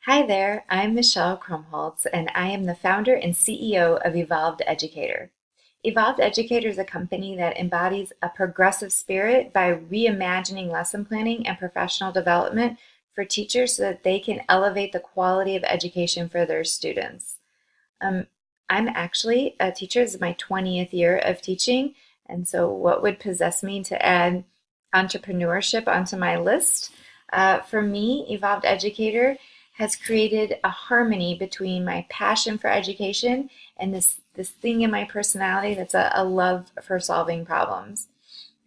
Hi there, I'm Michelle Krumholz, and I am the founder and CEO of Evolved Educator. Evolved Educator is a company that embodies a progressive spirit by reimagining lesson planning and professional development for teachers so that they can elevate the quality of education for their students. Um, I'm actually a teacher. This is my 20th year of teaching, and so what would possess me to add entrepreneurship onto my list? For me, Evolved Educator has created a harmony between my passion for education and this thing in my personality that's a love for solving problems.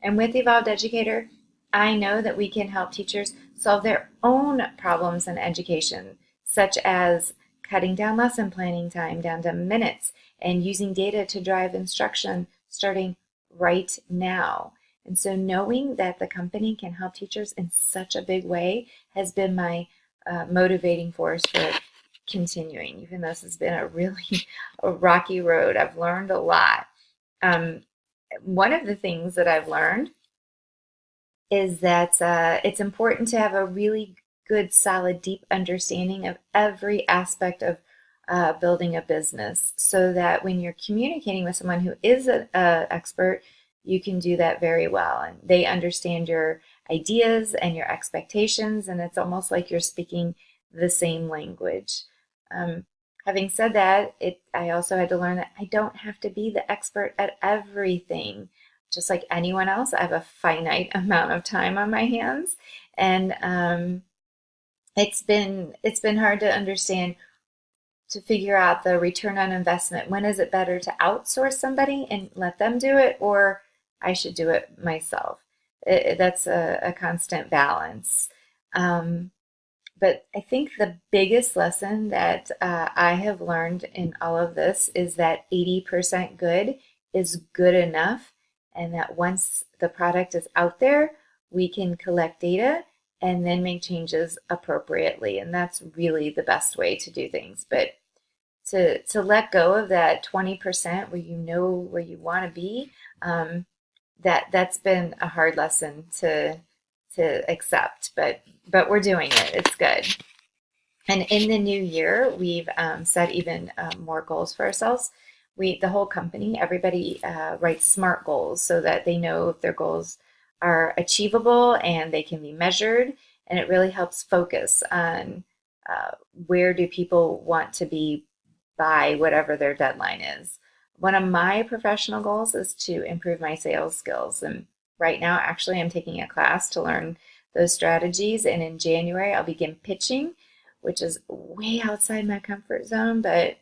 And with Evolved Educator, I know that we can help teachers solve their own problems in education, such as cutting down lesson planning time down to minutes and using data to drive instruction starting right now. And so knowing that the company can help teachers in such a big way has been my motivating force for continuing, even though this has been a rocky road. I've learned a lot. One of the things that I've learned is that it's important to have a really good, solid, deep understanding of every aspect of building a business so that when you're communicating with someone who is an expert, you can do that very well. And they understand your ideas and your expectations, and it's almost like you're speaking the same language. Having said that, I also had to learn that I don't have to be the expert at everything. Just like anyone else, I have a finite amount of time on my hands, and it's been hard to understand, to figure out the return on investment. When is it better to outsource somebody and let them do it, or I should do it myself? That's a constant balance. But I think the biggest lesson that I have learned in all of this is that 80% good is good enough, and that once the product is out there, we can collect data and then make changes appropriately. And that's really the best way to do things. But to let go of that 20% where you know where you want to be, that's been a hard lesson to accept, but we're doing it. It's good. And in the new year, we've set even more goals for ourselves. The whole company, everybody writes SMART goals so that they know if their goals are achievable and they can be measured. And it really helps focus on where do people want to be by whatever their deadline is. One of my professional goals is to improve my sales skills. And right now, actually, I'm taking a class to learn those strategies. And in January, I'll begin pitching, which is way outside my comfort zone, but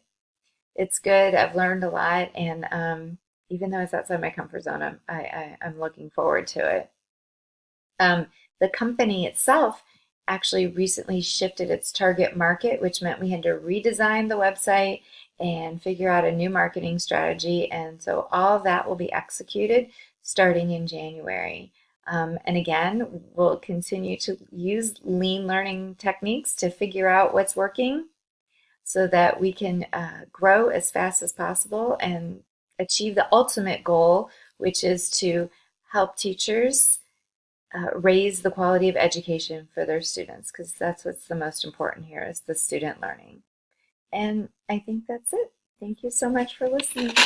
it's good. I've learned a lot. And even though it's outside my comfort zone, I'm looking forward to it. The company itself actually recently shifted its target market, which meant we had to redesign the website and figure out a new marketing strategy. And so all of that will be executed starting in January. And again, we'll continue to use lean learning techniques to figure out what's working so that we can grow as fast as possible and achieve the ultimate goal, which is to help teachers raise the quality of education for their students, because that's what's the most important here, is the student learning. And I think that's it. Thank you so much for listening.